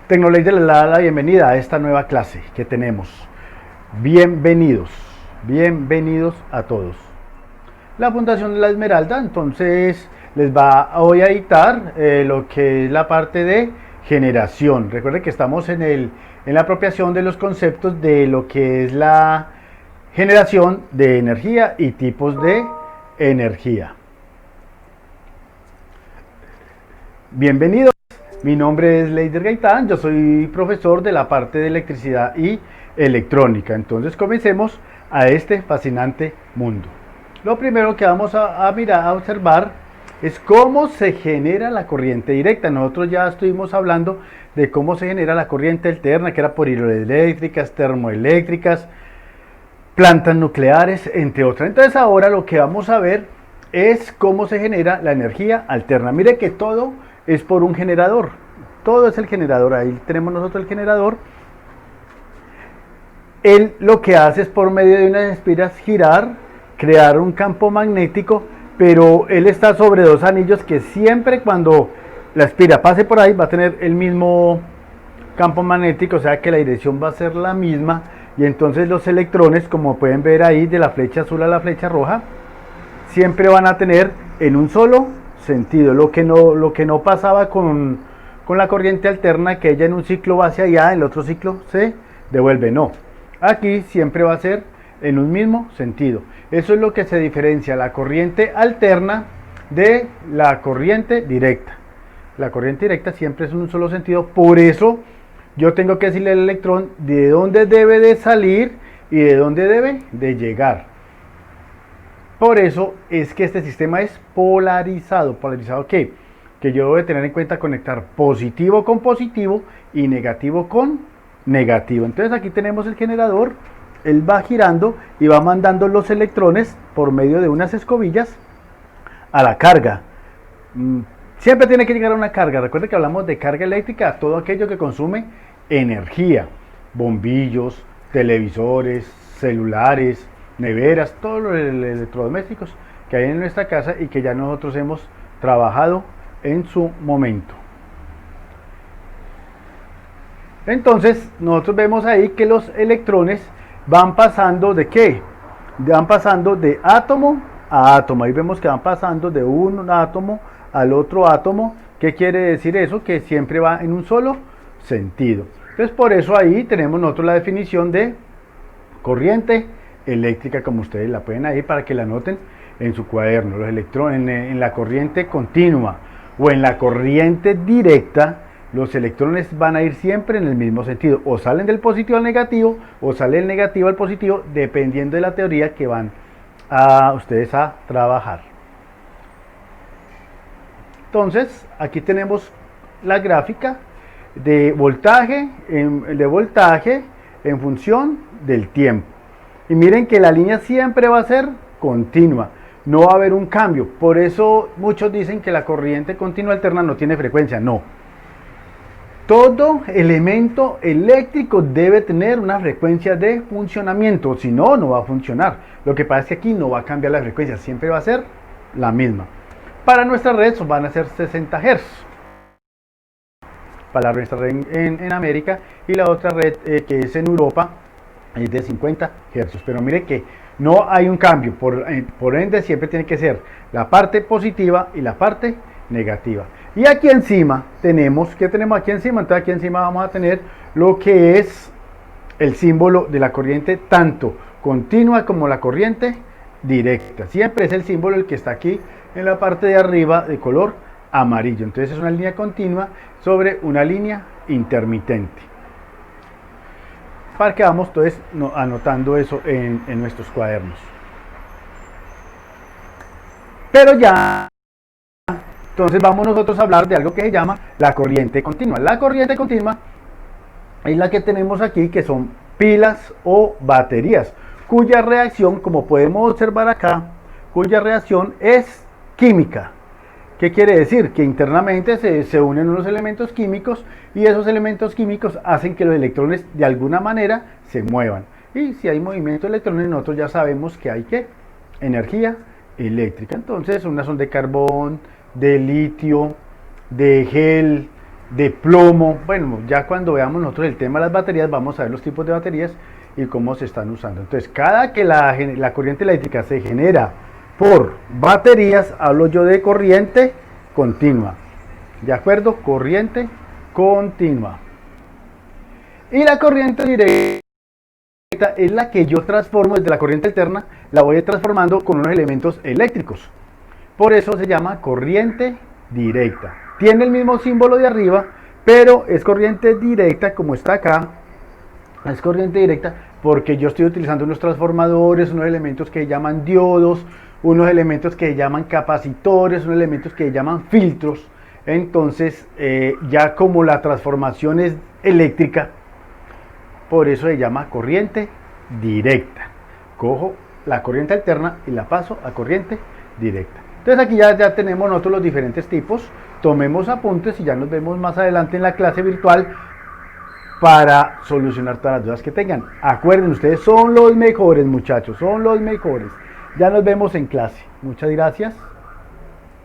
Tecnoley les da la bienvenida a esta nueva clase que tenemos. Bienvenidos, bienvenidos a todos. La Fundación de la Esmeralda entonces les va hoy a dictar lo que es la parte de generación. Recuerden que estamos en la apropiación de los conceptos de lo que es la generación de energía y tipos de energía. Bienvenidos. Mi nombre es Leider Gaitán, yo soy profesor de la parte de electricidad y electrónica. Entonces comencemos a este fascinante mundo. Lo primero que vamos a mirar, a observar, es cómo se genera la corriente directa. Nosotros ya estuvimos hablando de cómo se genera la corriente alterna, que era por hidroeléctricas, termoeléctricas, plantas nucleares, entre otras. Entonces ahora lo que vamos a ver es cómo se genera la energía alterna. Mire que todo es por un generador, todo es el generador. Ahí tenemos nosotros el generador. Él lo que hace es por medio de unas espiras girar, crear un campo magnético, pero él está sobre dos anillos que siempre cuando la espira pase por ahí va a tener el mismo campo magnético, o sea que la dirección va a ser la misma, y entonces los electrones, como pueden ver ahí de la flecha azul a la flecha roja, siempre van a tener en un solo sentido. Lo que no pasaba con la corriente alterna, que ella en un ciclo va hacia allá, en el otro ciclo se devuelve. No, aquí siempre va a ser en un mismo sentido. Eso es lo que se diferencia la corriente alterna de la corriente directa. La corriente directa siempre es en un solo sentido, por eso yo tengo que decirle al electrón de dónde debe de salir y de dónde debe de llegar. Por eso es que este sistema es polarizado. ¿Polarizado qué? Que yo debo tener en cuenta conectar positivo con positivo y negativo con negativo. Entonces aquí tenemos el generador, él va girando y va mandando los electrones por medio de unas escobillas a la carga. Siempre tiene que llegar a una carga. Recuerden que hablamos de carga eléctrica, todo aquello que consume energía. Bombillos, televisores, celulares, neveras, todos los electrodomésticos que hay en nuestra casa y que ya nosotros hemos trabajado en su momento. Entonces nosotros vemos ahí que los electrones van pasando de ¿qué? Van pasando de átomo a átomo. Ahí vemos que van pasando de un átomo al otro átomo. ¿Qué quiere decir eso? Que siempre va en un solo sentido. Entonces por eso ahí tenemos nosotros la definición de corriente eléctrica, como ustedes la pueden ahí para que la anoten en su cuaderno. Los electrones en la corriente continua o en la corriente directa, los electrones van a ir siempre en el mismo sentido, o salen del positivo al negativo o sale el negativo al positivo, dependiendo de la teoría que van a ustedes a trabajar. Entonces aquí tenemos la gráfica de voltaje en función del tiempo. Y miren que la línea siempre va a ser continua, no va a haber un cambio. Por eso muchos dicen que la corriente continua alterna no tiene frecuencia. No. Todo elemento eléctrico debe tener una frecuencia de funcionamiento, si no, no va a funcionar. Lo que pasa es que aquí no va a cambiar la frecuencia, siempre va a ser la misma. Para nuestra red van a ser 60 Hz. Para nuestra red en América, y la otra red que es en Europa es de 50 Hz, pero mire que no hay un cambio, por ende siempre tiene que ser la parte positiva y la parte negativa. Y aquí encima tenemos, ¿qué tenemos aquí encima? Entonces aquí encima vamos a tener lo que es el símbolo de la corriente, tanto continua como la corriente directa. Siempre es el símbolo el que está aquí en la parte de arriba de color amarillo. Entonces es una línea continua sobre una línea intermitente. Para que vamos entonces anotando eso en nuestros cuadernos. Pero ya, entonces vamos nosotros a hablar de algo que se llama la corriente continua. La corriente continua es la que tenemos aquí, que son pilas o baterías, cuya reacción, como podemos observar acá, cuya reacción es química. ¿Qué quiere decir? Que internamente se unen unos elementos químicos y esos elementos químicos hacen que los electrones de alguna manera se muevan. Y si hay movimiento de electrones, nosotros ya sabemos que hay ¿qué? Energía eléctrica. Entonces, unas son de carbón, de litio, de gel, de plomo. Bueno, ya cuando veamos nosotros el tema de las baterías, vamos a ver los tipos de baterías y cómo se están usando. Entonces, cada que la corriente eléctrica se genera por baterías, hablo yo de corriente continua. ¿De acuerdo? Corriente continua. Y la corriente directa es la que yo transformo desde la corriente alterna, la voy transformando con unos elementos eléctricos. Por eso se llama corriente directa. Tiene el mismo símbolo de arriba, pero es corriente directa como está acá. Es corriente directa porque yo estoy utilizando unos transformadores, unos elementos que se llaman diodos, unos elementos que se llaman capacitores, unos elementos que se llaman filtros. Entonces, ya como la transformación es eléctrica, por eso se llama corriente directa. Cojo la corriente alterna y la paso a corriente directa. Entonces aquí ya tenemos nosotros los diferentes tipos. Tomemos apuntes y ya nos vemos más adelante en la clase virtual para solucionar todas las dudas que tengan. Acuerden, ustedes son los mejores, muchachos, son los mejores. Ya nos vemos en clase. Muchas gracias.